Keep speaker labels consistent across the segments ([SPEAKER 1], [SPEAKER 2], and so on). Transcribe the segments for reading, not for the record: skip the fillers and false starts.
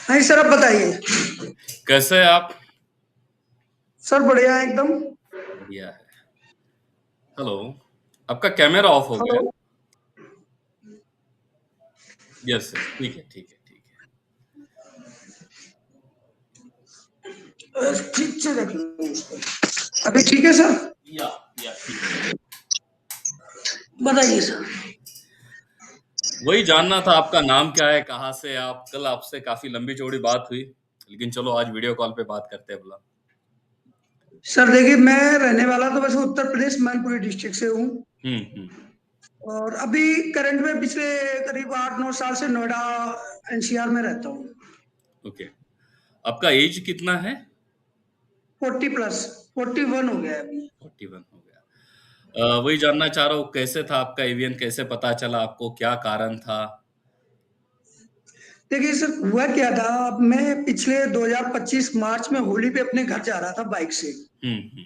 [SPEAKER 1] हाँ सर, आप बताइए।
[SPEAKER 2] कैसे हैं आप?
[SPEAKER 1] सर बढ़िया है एकदम।
[SPEAKER 2] बढ़िया है। हेलो, आपका कैमरा ऑफ हो
[SPEAKER 1] हेलो।
[SPEAKER 2] गया। यस यस, ठीक है ठीक है ठीक है।
[SPEAKER 1] ठीक से रख लो उसको। अभी ठीक है सर।
[SPEAKER 2] या या ठीक है।
[SPEAKER 1] बताइए सर।
[SPEAKER 2] वही जानना था आपका नाम क्या है, कहाँ से आप? कल आपसे काफी लंबी चौड़ी बात हुई, लेकिन चलो आज वीडियो कॉल पे बात करते हैं बोला।
[SPEAKER 1] सर देखिए, मैं रहने वाला तो वैसे उत्तर प्रदेश मैनपुरी डिस्ट्रिक्ट से हूँ।
[SPEAKER 2] हम्म।
[SPEAKER 1] और अभी करंट में पिछले करीब 8-9 साल से नोएडा एनसीआर में रहता हूँ।
[SPEAKER 2] ओके, आपका एज कितना है?
[SPEAKER 1] 40+, 41 हो गया है अभी।
[SPEAKER 2] 41 हो गया। वही जानना चाह रहा हूँ, कैसे था आपका एवियन, कैसे पता चला आपको, क्या कारण था?
[SPEAKER 1] देखिए सर, हुआ क्या था, अब मैं पिछले 2025 मार्च में होली पे अपने घर जा रहा था बाइक से।
[SPEAKER 2] हम्म।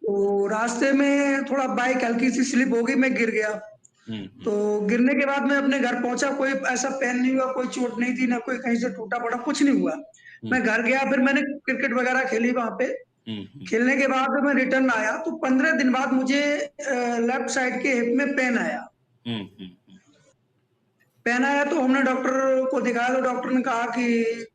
[SPEAKER 1] तो रास्ते में थोड़ा बाइक हल्की सी स्लिप हो गई, मैं गिर गया।
[SPEAKER 2] हम्म।
[SPEAKER 1] तो गिरने के बाद मैं अपने घर पहुंचा, कोई ऐसा पेन नहीं हुआ, कोई चोट नहीं थी, ना कोई कहीं से टूटा पड़ा, कुछ नहीं हुआ।
[SPEAKER 2] हम्म
[SPEAKER 1] मैं घर गया, फिर मैंने क्रिकेट वगैरह खेली वहां पे।
[SPEAKER 2] हम्म।
[SPEAKER 1] खेलने के बाद मैं रिटर्न आया तो 15 दिन बाद मुझे लेफ्ट साइड के हिप में पेन आया।
[SPEAKER 2] हम्म।
[SPEAKER 1] पेन आया तो हमने डॉक्टर को दिखाया, तो डॉक्टर ने कहा कि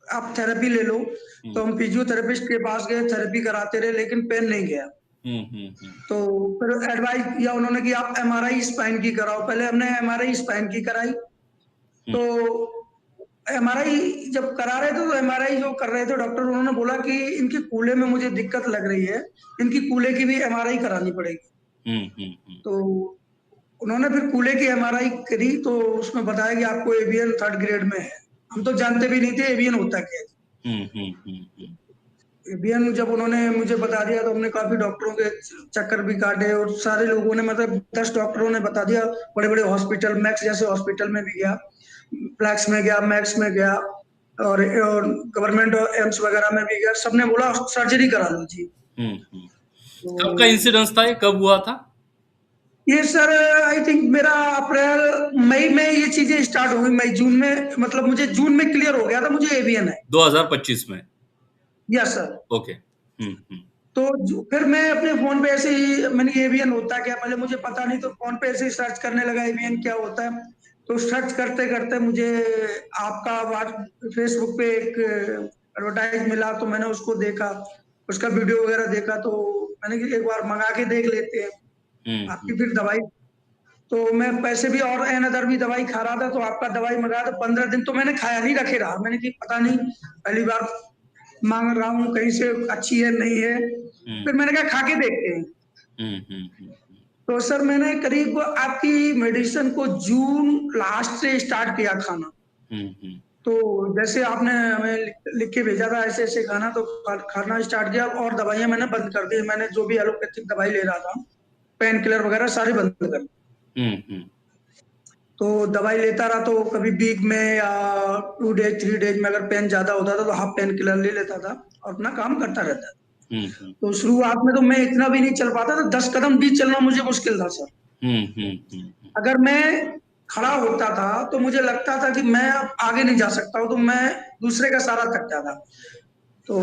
[SPEAKER 1] आप थेरेपी ले लो।
[SPEAKER 2] हम्म
[SPEAKER 1] तो हम फिजियोथेरेपिस्ट के पास गए, थेरेपी कराते रहे, लेकिन पेन नहीं गया।
[SPEAKER 2] हम्म।
[SPEAKER 1] तो फिर एडवाइस किया उन्होंने कि आप एमआरआई स्पाइन की कराओ। पहले हमने एमआरआई स्पाइन की कराई।
[SPEAKER 2] हम्म
[SPEAKER 1] तो एमआरआई जब करा रहे थे, तो एमआरआई जो कर रहे थे डॉक्टर, उन्होंने बोला कि इनकी कूल्हे में मुझे दिक्कत लग रही है, इनकी कूल्हे की भी एमआरआई करानी पड़ेगी।
[SPEAKER 2] हम्म।
[SPEAKER 1] तो उन्होंने फिर कूल्हे की एमआरआई करी, तो उसमें बताया कि आपको एवियन 3rd ग्रेड में है। हम तो जानते भी नहीं थे एवियन होता क्या है।
[SPEAKER 2] हम्म।
[SPEAKER 1] एवियन जब उन्होंने मुझे बता दिया, तो हमने काफी डॉक्टरों के चक्कर भी काटे, और सारे लोगों ने, मतलब 10 डॉक्टरों ने बता दिया। बड़े बड़े हॉस्पिटल, मैक्स जैसे हॉस्पिटल में भी गया, फ्लैक्स में गया, मैक्स में गया, और गवर्नमेंट एम्स वगैरह में भी गया। सबने बोला सर्जरी करा लो जी।
[SPEAKER 2] हम्म। कब का
[SPEAKER 1] तो
[SPEAKER 2] इंसिडेंस था ये, कब हुआ था?
[SPEAKER 1] ये सर, आई थिंक मेरा अप्रैल मई में ये चीजें स्टार्ट हो गई, मई जून में, मतलब मुझे जून में क्लियर हो गया था मुझे एवियन है।
[SPEAKER 2] 2025 में?
[SPEAKER 1] Yes sir.
[SPEAKER 2] ओके।
[SPEAKER 1] तो फिर मैं अपने फोन पे ऐसे ही, मैंने एवियन होता क्या, पहले मुझे पता नहीं, तो फोन पे ऐसे ही सर्च करने लगा एवियन क्या होता है। तो सर्च करते करते मुझे आपका फेसबुक पे एक एडवर्टाइज मिला, तो मैंने उसको देखा, उसका वीडियो वगैरह देखा। तो मैंने कि एक बार मंगा के देख लेते हैं
[SPEAKER 2] हम्म।
[SPEAKER 1] आपकी फिर दवाई। तो मैं पैसे भी और एन अदर भी दवाई खा रहा था, तो आपका दवाई मंगाया, तो 15 दिन तो मैंने खाया नहीं, रखे रहा। मैंने कि पता नहीं, पहली बार मांग रहा हूँ, कहीं से अच्छी है नहीं है। फिर मैंने कहा खा के देखते हैं।
[SPEAKER 2] हम्म।
[SPEAKER 1] तो सर मैंने करीब आपकी मेडिसिन को जून लास्ट से स्टार्ट किया खाना।
[SPEAKER 2] हम्म।
[SPEAKER 1] तो जैसे आपने हमें लिख के भेजा था ऐसे ऐसे खाना, तो खाना स्टार्ट किया, और दवाइयां मैंने बंद कर दी। मैंने जो भी एलोपैथिक दवाई ले रहा था, पेन किलर वगैरह सारी बंद कर दी।
[SPEAKER 2] हम्म।
[SPEAKER 1] तो दवाई लेता रहा, तो कभी वीक में या 2 डेज 3 डेज में अगर पेन ज्यादा होता था, तो हाफ पेन किलर ले लेता था और अपना काम करता रहता था।
[SPEAKER 2] हम्म।
[SPEAKER 1] तो शुरुआत में तो मैं इतना भी नहीं चल पाता था, 10 कदम भी चलना मुझे मुश्किल था सर।
[SPEAKER 2] हम्म।
[SPEAKER 1] अगर मैं खड़ा होता था, तो मुझे लगता था कि मैं अब आगे नहीं जा सकता हूँ, तो मैं दूसरे का सहारा थक जाता। तो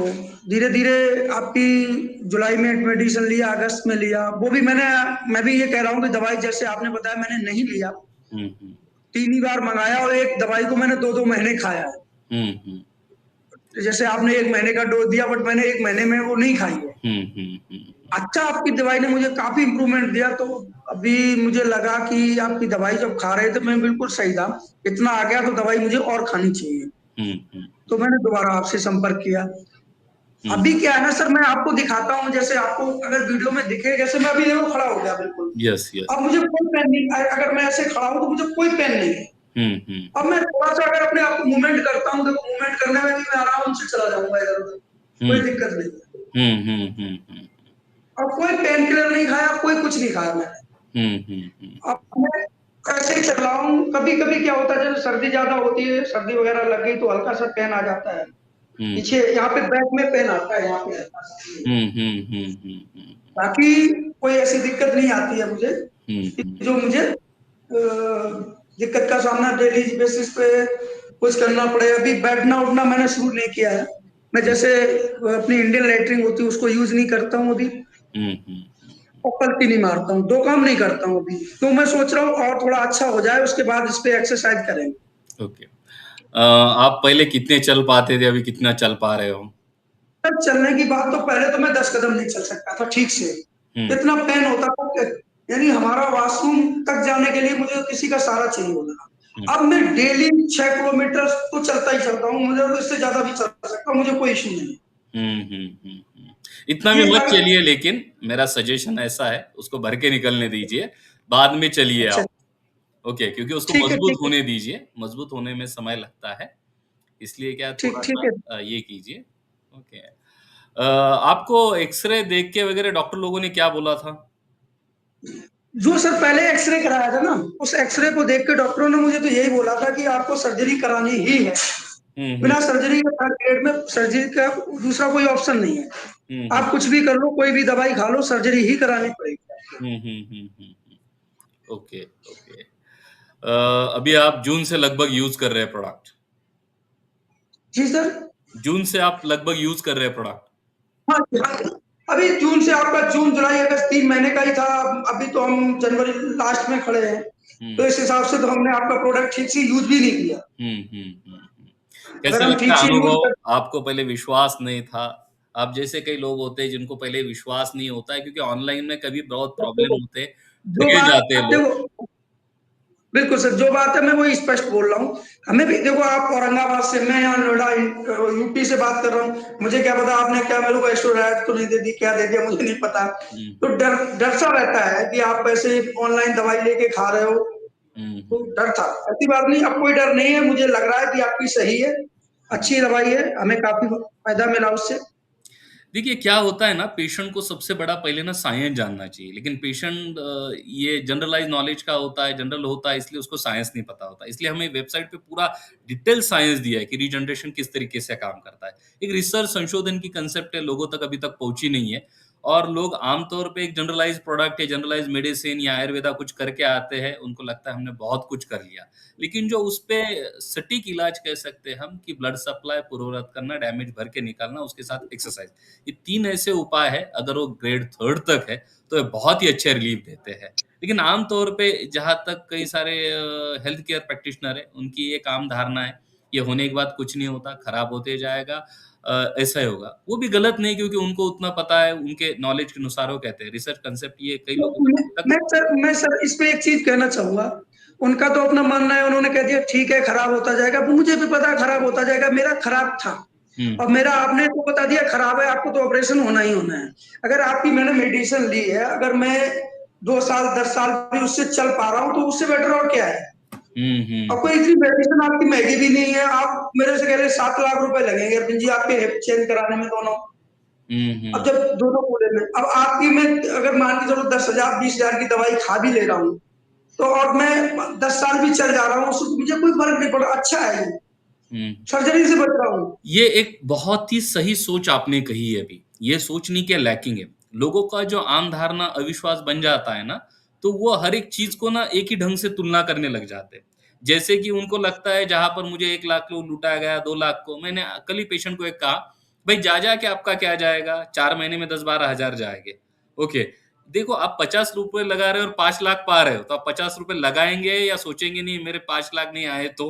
[SPEAKER 1] धीरे धीरे आपकी जुलाई में मेडिसिन लिया, अगस्त में लिया, वो भी मैं भी ये कह रहा हूँ कि दवाई जैसे आपने बताया मैंने नहीं लिया।
[SPEAKER 2] हम्म।
[SPEAKER 1] 3 ही बार मंगाया, और एक दवाई को मैंने 2-2 महीने खाया है।
[SPEAKER 2] हम्म।
[SPEAKER 1] जैसे आपने 1 महीने का डोज दिया, बट मैंने 1 महीने में वो नहीं खाई है। अच्छा, आपकी दवाई ने मुझे काफी इम्प्रूवमेंट दिया। तो अभी मुझे लगा कि आपकी दवाई जब खा रहे थे, मैं बिल्कुल सही था। इतना आ गया तो दवाई मुझे और खानी चाहिए। तो मैंने दोबारा आपसे संपर्क किया। अभी क्या है ना सर, मैं आपको दिखाता हूँ, जैसे आपको अगर वीडियो में दिखे, जैसे मैं अभी देखो खड़ा हो गया बिल्कुल।
[SPEAKER 2] Yes yes.
[SPEAKER 1] अब मुझे कोई पेन नहीं, अगर मैं ऐसे खड़ा हूँ तो मुझे कोई पेन नहीं है। अब मैं थोड़ा सा अगर अपने आप को मूवमेंट करता हूँ, देखो मूवमेंट करने में भी मैं आराम से चला जाऊंगा इधर उधर, कोई दिक्कत नहीं है।
[SPEAKER 2] हम्म।
[SPEAKER 1] और कोई पेन किलर नहीं खाया, कोई कुछ नहीं खाया मैंने।
[SPEAKER 2] हम्म।
[SPEAKER 1] अब मैं ऐसे ही चल रहा हूँ। कभी कभी क्या होता है, जब सर्दी ज्यादा होती है, सर्दी वगैरह लग गई, तो हल्का सा पेन आ जाता है पीछे, यहाँ पे बैक में पेन आता है, यहाँ पे हल्का सा। बाकी कोई ऐसी दिक्कत नहीं आती है मुझे, जो मुझे दिक्कत का सामना डेली बेसिस पे कुछ करना पड़े। अभी बैठना उठना मैंने शुरू नहीं किया है। मैं जैसे अपनी इंडियन लेटरिन होती है उसको यूज नहीं करता हूँ अभी, और पलटी नहीं मारता हूँ, 2 काम नहीं करता हूँ अभी। तो मैं सोच रहा हूँ और थोड़ा अच्छा हो जाए उसके बाद इस पे एक्सरसाइज करेंगे।
[SPEAKER 2] ओके। आप पहले कितने चल पाते थे, अभी कितना चल पा रहे हो?
[SPEAKER 1] तब चलने की बात तो पहले तो मैं 10 कदम नहीं चल सकता था ठीक से। इतना पेन होता था कि यानी हमारा वॉशरूम तक जाने के लिए मुझे किसी का सहारा चाहिए होता। अब मैं डेली 6 किलोमीटर तो चलता ही चलता हूँ, मुझे तो इससे ज्यादा भी चल सकता हूँ, मुझे कोई इश्यू नहीं है।
[SPEAKER 2] इतना भी
[SPEAKER 1] ये
[SPEAKER 2] मत
[SPEAKER 1] अगर
[SPEAKER 2] चलिए, लेकिन मेरा सजेशन ऐसा है, उसको भर के निकलने दीजिए, बाद में चलिए
[SPEAKER 1] अच्छा,
[SPEAKER 2] आप। ओके, क्योंकि उसको
[SPEAKER 1] ठीक है,
[SPEAKER 2] मजबूत
[SPEAKER 1] ठीक है,
[SPEAKER 2] होने दीजिए, मजबूत होने में समय लगता है, इसलिए क्या
[SPEAKER 1] ठीक ठीक
[SPEAKER 2] थोड़ा-सा
[SPEAKER 1] है।
[SPEAKER 2] ये कीजिए। ओके। आपको एक्स-रे देख के वगैरह डॉक्टर लोगों ने क्या बोला था?
[SPEAKER 1] जो सर पहले एक्सरे कराया था ना, उस एक्सरे को देख के डॉक्टरों ने मुझे तो यही बोला था कि आपको सर्जरी करानी ही है।
[SPEAKER 2] हुँ, हुँ।
[SPEAKER 1] बिना सर्जरी के थर्ड ग्रेड में सर्जरी का दूसरा कोई ऑप्शन नहीं है।
[SPEAKER 2] हुँ, हुँ।
[SPEAKER 1] आप कुछ भी कर लो, कोई भी दवाई खा लो, सर्जरी ही करानी पड़ेगी।
[SPEAKER 2] हुँ, हुँ, हुँ, हुँ, हुँ। Okay, okay. अभी आप जून से लगभग यूज़ कर रहे हैं प्रोडक्ट?
[SPEAKER 1] जी सर।
[SPEAKER 2] जून से आप लगभग यूज़ कर रहे हैं प्रोडक्ट?
[SPEAKER 1] हाँ, हाँ। अभी जून से आपका जून, जुलाई, अगस्त 3 महीने का ही था। अभी तो हम जनवरी लास्ट में खड़े हैं। तो
[SPEAKER 2] हुँ।
[SPEAKER 1] इस हिसाब से तो हमने आपका प्रोडक्ट ठीक से यूज़ भी नहीं किया।
[SPEAKER 2] हुँ, हुँ, हुँ, हुँ।
[SPEAKER 1] अगर
[SPEAKER 2] कैसा
[SPEAKER 1] हम
[SPEAKER 2] लगता
[SPEAKER 1] ठीक
[SPEAKER 2] है
[SPEAKER 1] से यूज़
[SPEAKER 2] अनुभव?
[SPEAKER 1] कर
[SPEAKER 2] आपको पहले विश्वास नहीं था। आप जैसे कई लोग होते हैं जिनको पहले विश्वास नहीं होता है, क्योंकि ऑनलाइन में कभी बहुत प्रॉब्लम होते हैं,
[SPEAKER 1] जो
[SPEAKER 2] ठगे
[SPEAKER 1] बात
[SPEAKER 2] जाते हैं लोग।
[SPEAKER 1] देखो, बिल्कुल सर, जो बात है मैं वही स्पष्ट बोल रहा हूँ। हमें भी देखो, आप औरंगाबाद से, मैं यहाँ नोएडा यूपी से बात कर रहा हूँ। मुझे क्या पता आपने क्या मेरे को एक्स्ट्रा तो नहीं दे दी, क्या दे दिया मुझे नहीं पता।
[SPEAKER 2] हुँ,
[SPEAKER 1] तो डर डर सा रहता है कि आप ऐसे ऑनलाइन दवाई लेके खा रहे हो।
[SPEAKER 2] हुँ,
[SPEAKER 1] तो
[SPEAKER 2] हुँ।
[SPEAKER 1] डर था, ऐसी बात नहीं। अब कोई डर नहीं है, मुझे लग रहा है कि आपकी सही है,
[SPEAKER 2] हुँ।
[SPEAKER 1] अच्छी दवाई है, हमें काफी फायदा मिला उससे।
[SPEAKER 2] देखिए क्या होता है ना, पेशेंट को सबसे बड़ा पहले ना साइंस जानना चाहिए, लेकिन पेशेंट ये जनरलाइज नॉलेज का होता है, जनरल होता है, इसलिए उसको साइंस नहीं पता होता। इसलिए हमें वेबसाइट पे पूरा डिटेल साइंस दिया है कि रीजनरेशन किस तरीके से काम करता है। एक रिसर्च संशोधन की कंसेप्ट है, लोगों तक अभी तक पहुंची नहीं है, और लोग आमतौर पे एक जनरलाइज प्रोडक्ट या जनरलाइज मेडिसिन या आयुर्वेदा कुछ करके आते हैं, उनको लगता है हमने बहुत कुछ कर लिया। लेकिन जो उस पे सटीक इलाज कह सकते हैं हम, कि ब्लड सप्लाई पूर्ववत करना, डैमेज भर के निकालना, उसके साथ एक्सरसाइज, ये 3 ऐसे उपाय हैं, अगर वो ग्रेड 3 तक है, तो ये बहुत ही अच्छे रिलीफ देते हैं। लेकिन आम तौर पे जहाँ तक कई सारे हेल्थ केयर प्रैक्टिशनर हैं, उनकी एक आम धारणा है, ये होने के बाद कुछ नहीं होता, खराब होते जाएगा, ऐसा ही होगा। वो भी गलत नहीं, क्योंकि उनको उतना पता है, उनके नॉलेज के अनुसार वो कहते हैं। रिसर्च कांसेप्ट ये कई
[SPEAKER 1] तो
[SPEAKER 2] लोगों को अभी तक
[SPEAKER 1] मैं सर इस पे एक चीज कहना चाहूंगा। उनका तो अपना मानना है, उन्होंने कह दिया ठीक है खराब होता जाएगा, मुझे भी पता है खराब होता जाएगा, मेरा खराब था।
[SPEAKER 2] हुँ,
[SPEAKER 1] और मेरा आपने तो बता दिया खराब है, आपको तो ऑपरेशन होना ही होना है। अगर आपकी मैंने मेडिसिन ली है, अगर मैं 2 साल 10 साल भी उससे चल पा रहा हूँ तो उससे बेटर और क्या है।
[SPEAKER 2] हुँ, हुँ,
[SPEAKER 1] और कोई इतनी मेडिसिन आपकी महंगी भी नहीं है। आप मेरे से कह रहे 7 लाख रुपए लगेंगे अर्जुन जी आपके हिप चेंज कराने में दोनों।
[SPEAKER 2] हुँ,
[SPEAKER 1] अब
[SPEAKER 2] हुँ।
[SPEAKER 1] जब दोनों पूरे में, अब आपकी मैं अगर मान के चलो 10,000 20,000 की दवाई खा भी ले रहा हूँ, तो और मैं 10 साल भी चल जा रहा हूँ, उससे मुझे कोई फर्क नहीं पड़ा, अच्छा है ये।
[SPEAKER 2] हुँ।
[SPEAKER 1] सर्जरी से बच रहा हूँ।
[SPEAKER 2] ये एक बहुत ही सही सोच आपने कही है अभी। ये सोचने की लैकिंग है। लोगों का जो आम धारणा अविश्वास बन जाता है ना, तो वो हर एक चीज़ को ना एक ही ढंग से तुलना करने लग जाते हैं। जैसे कि उनको लगता है जहाँ पर मुझे 1 लाख को लुटाया गया, 2 लाख को, मैंने कल ही पेशेंट को एक कहा, "भई जा-जा के आपका क्या जाएगा? 4 महीने में 10-12 हज़ार जाएँगे।" ओके, देखो आप ₹50 लगा रहे हो और 5 लाख पा रहे हो, तो आप ₹50 लगाएँगे या सोचेंगे नहीं मेरे 5 लाख नहीं आए तो?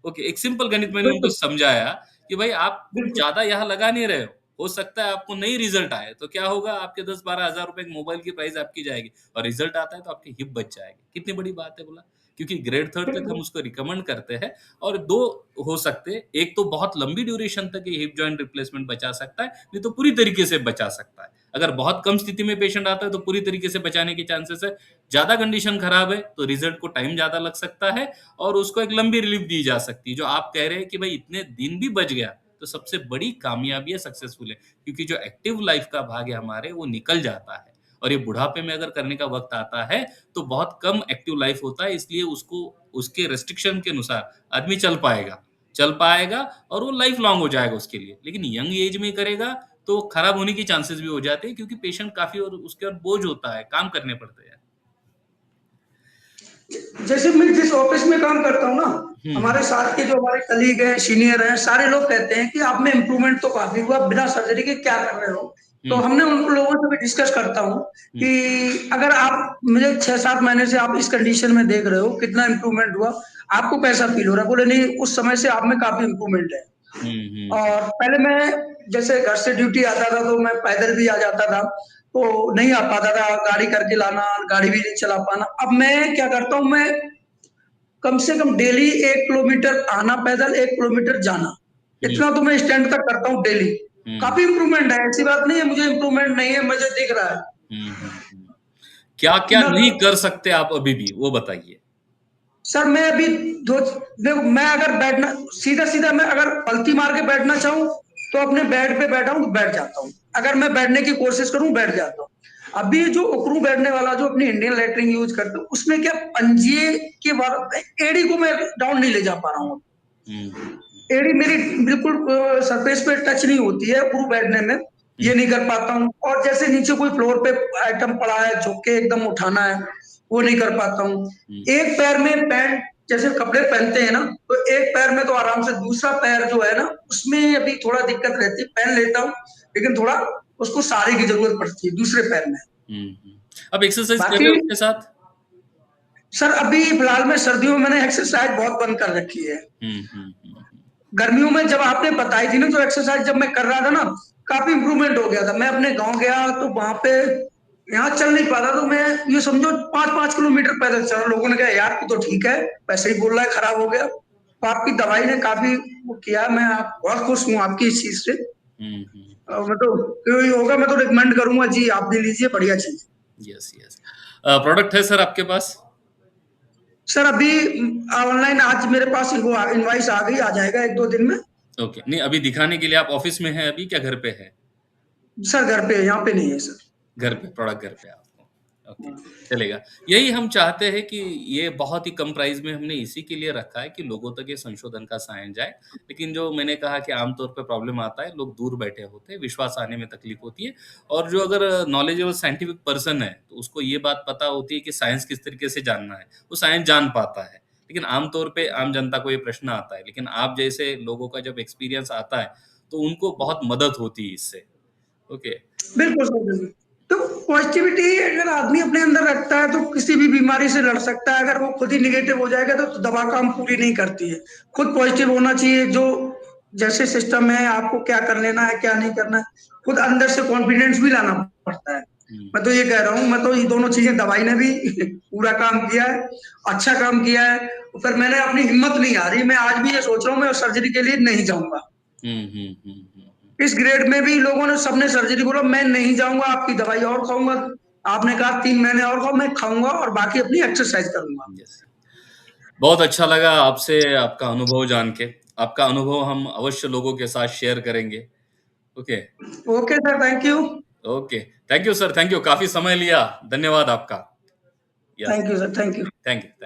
[SPEAKER 2] ओके, एक सिंपल गणित मैंने उनको
[SPEAKER 1] बिल्कुल,
[SPEAKER 2] समझाया कि भाई आप कुछ
[SPEAKER 1] बिल्कुल,
[SPEAKER 2] ज़्यादा यहाँ लगा नहीं रहे हो सकता है आपको नई रिज़ल्ट आए, तो क्या होगा, आपके 10-12 हज़ार रुपए की मोबाइल की प्राइस आपकी जाएगी, और रिज़ल्ट आता है तो आपकी हिप बच जाएगी। कितनी बड़ी बात है बोला? क्योंकि ग्रेड 3 तक हम
[SPEAKER 1] बिल्कुल।
[SPEAKER 2] उसको रिकमेंड करते हैं, और 2 हो सकते हैं, एक तो बहुत लंबी ड्यूरेशन तक ये हिप जॉइंट रिप्लेसमेंट बचा सकता है, नहीं तो पूरी तरीके से बचा सकता है। अगर बहुत कम स्थिति में पेशेंट आता है तो पूरी तरीके से बचाने के चांसेस है, ज़्यादा कंडीशन खराब है तो रिज़ल्ट को टाइम ज़्यादा लग सकता है, और उसको एक लंबी रिलीफ दी जा सकती है। जो आप कह रहे हैं कि भाई इतने दिन भी बच गया, तो सबसे बड़ी कामयाबी है, सक्सेसफुल है। क्योंकि जो एक्टिव लाइफ़ का भाग है हमारे, वो निकल जाता है, और ये बुढ़ापे में अगर करने का वक़्त आता है, तो बहुत कम एक्टिव लाइफ़ होता है, इसलिए उसको उसके रिस्ट्रिक्शन के अनुसार आदमी चल पाएगा, और वो लाइफ़ लॉन्ग हो जाएगा उसके लिए। लेकिन यंग एज में करेगा, तो खराब होने के चांसेस भी हो जाते हैं, क्योंकि पेशेंट काफ़ी और उसके और बोझ होता है, काम करने पड़ते हैं।
[SPEAKER 1] जैसे मैं जिस ऑफिस में काम करता हूँ ना,
[SPEAKER 2] हम्म।
[SPEAKER 1] हमारे साथ के जो हमारे कलीग हैं, सीनियर हैं, सारे लोग कहते हैं कि आप में इम्प्रूवमेंट तो काफी हुआ, बिना सर्जरी के क्या कर रहे हो। तो
[SPEAKER 2] हम्म।
[SPEAKER 1] हमने उन लोगों से भी डिस्कस करता हूँ
[SPEAKER 2] हम्म।
[SPEAKER 1] कि अगर आप मुझे 6-7 महीने से आप इस कंडीशन में देख रहे हो, कितना इम्प्रूवमेंट हुआ, आपको कैसा फील हो रहा है? बोले नहीं, उस समय से आप में काफी इम्प्रूवमेंट है।
[SPEAKER 2] हम्म।
[SPEAKER 1] और पहले मैं जैसे घर से ड्यूटी आता था तो मैं पैदल भी आ जाता था, तो नहीं आ पाता था, गाड़ी करके लाना, गाड़ी भी नहीं चला पाना। अब मैं क्या करता हूँ, मैं कम से कम डेली 1 किलोमीटर आना पैदल, 1 किलोमीटर जाना,
[SPEAKER 2] हम्म।
[SPEAKER 1] इतना तो मैं स्टैंड तक करता हूँ डेली।
[SPEAKER 2] हम्म।
[SPEAKER 1] काफी इंप्रूवमेंट है, ऐसी बात नहीं है मुझे इंप्रूवमेंट नहीं है, मुझे दिख रहा है।
[SPEAKER 2] क्या क्या
[SPEAKER 1] न,
[SPEAKER 2] नहीं कर सकते आप अभी भी वो बताइए।
[SPEAKER 1] सर मैं अभी दो देखो, मैं अगर बैठना सीधा सीधा, मैं अगर पलटी मार के बैठना चाहूँ तो अपने बेड पे बैठा हूँ तो बैठ जाता हूँ, अगर मैं बैठने की कोशिश करूँ बैठ जाता हूँ। अभी जो उकड़ू बैठने वाला जो अपनी इंडियन लेटरिंग यूज करते हैं, उसमें क्या पंजे के बाद एड़ी को मैं डाउन नहीं ले जा पा रहा हूँ।
[SPEAKER 2] हम्म।
[SPEAKER 1] एड़ी मेरी बिल्कुल सरफेस पे टच नहीं होती है उकड़ू बैठने में,
[SPEAKER 2] हम्म।
[SPEAKER 1] ये नहीं कर पाता हूँ। और जैसे नीचे कोई फ्लोर पे आइटम पड़ा है, झुक के एकदम उठाना है, वो नहीं कर पाता हूँ।
[SPEAKER 2] हम्म।
[SPEAKER 1] एक पैर में पैंट जैसे कपड़े पहनते हैं ना, तो एक पैर में तो आराम से, दूसरा पैर जो है ना, उसमें अभी थोड़ा दिक्कत रहती है। पहन लेता हूँ लेकिन थोड़ा उसको सहारे की जरूरत पड़ती है दूसरे पैर में।
[SPEAKER 2] अब एक्सरसाइज कर
[SPEAKER 1] बाकी
[SPEAKER 2] रहे हो उसके साथ?
[SPEAKER 1] सर अभी फिलहाल में सर्दियों में मैंने एक्सरसाइज बहुत बंद कर रखी है।
[SPEAKER 2] हम्म।
[SPEAKER 1] गर्मियों में जब आपने बताई थी ना, तो एक्सरसाइज जब मैं कर रहा था ना, काफी इंप्रूवमेंट हो गया था। मैं अपने गांव गया तो वहां पे, यहाँ चल नहीं पाता, तो मैं ये समझो 5-5 किलोमीटर पैदल चला। लोगों ने कहा यार तू तो ठीक है, वैसे ही बोल रहा है, खराब हो गया। तो आपकी दवाई ने काफी वो किया, मैं बहुत खुश हूँ आपकी इस चीज से। मैं तो कोई होगा मैं तो रिकमेंड करूंगा जी, आप भी लीजिए, बढ़िया चीज।
[SPEAKER 2] Yes yes. प्रोडक्ट है सर आपके पास?
[SPEAKER 1] सर अभी ऑनलाइन आज मेरे पास वो इनवाइस आ गई, आ जाएगा 1-2 दिन में।
[SPEAKER 2] ओके, नहीं अभी दिखाने के लिए आप ऑफिस में हैं अभी क्या घर पे है?
[SPEAKER 1] सर घर पे, यहाँ पे नहीं है सर।
[SPEAKER 2] घर पे, प्रोडक्ट घर पे आपको। ओके, चलेगा। यही हम चाहते हैं कि ये बहुत ही कम प्राइस में हमने इसी के लिए रखा है कि लोगों तक ये संशोधन का साइन जाए। लेकिन जो मैंने कहा कि आमतौर पे प्रॉब्लम आता है, लोग दूर बैठे होते हैं, विश्वास आने में तकलीफ होती है। और जो अगर नॉलेजेबल साइंटिफिक पर्सन है, तो उसको ये बात पता होती है कि साइंस किस तरीके से जानना है, वो साइंस जान पाता है। लेकिन आमतौर पे आम जनता को ये प्रश्न आता है, लेकिन आप जैसे लोगों का जब एक्सपीरियंस आता है, तो उनको बहुत मदद होती है इससे। ओके।
[SPEAKER 1] बिल्कुल सर, बिल्कुल। तो पॉजिटिविटी अगर आदमी अपने अंदर रखता है तो किसी भी बीमारी से लड़ सकता है। अगर वो खुद ही निगेटिव हो जाएगा तो दवा काम पूरी नहीं करती है। खुद पॉजिटिव होना चाहिए, जो जैसे सिस्टम है आपको क्या कर लेना है, क्या नहीं करना है, खुद अंदर से कॉन्फिडेंस भी लाना पड़ता है।
[SPEAKER 2] हुँ।
[SPEAKER 1] मैं तो ये कह रहा हूँ, मैं तो ये दोनों चीजें, दवाई ने भी पूरा काम किया है, अच्छा काम किया है। तो फिर मैंने अपनी हिम्मत नहीं हारी, मैं आज भी ये सोच रहा हूँ मैं सर्जरी के लिए नहीं जाऊंगा। इस ग्रेड में भी लोगों ने, सबने सर्जरी बोला, मैं नहीं जाऊंगा, आपकी दवाई और खाऊंगा। आपने कहा 3 महीने और खाओ, मैं खाऊंगा और बाकी अपनी एक्सरसाइज करूंगा।
[SPEAKER 2] यस। बहुत अच्छा लगा आपसे आपका अनुभव जान के। आपका अनुभव हम अवश्य लोगों के साथ शेयर करेंगे। Okay,
[SPEAKER 1] okay sir, thank you.
[SPEAKER 2] Okay. Thank you sir, thank you. काफ़ी समय लिया। धन्यवाद आपका। Yes,
[SPEAKER 1] thank you sir, thank you.
[SPEAKER 2] Thank you.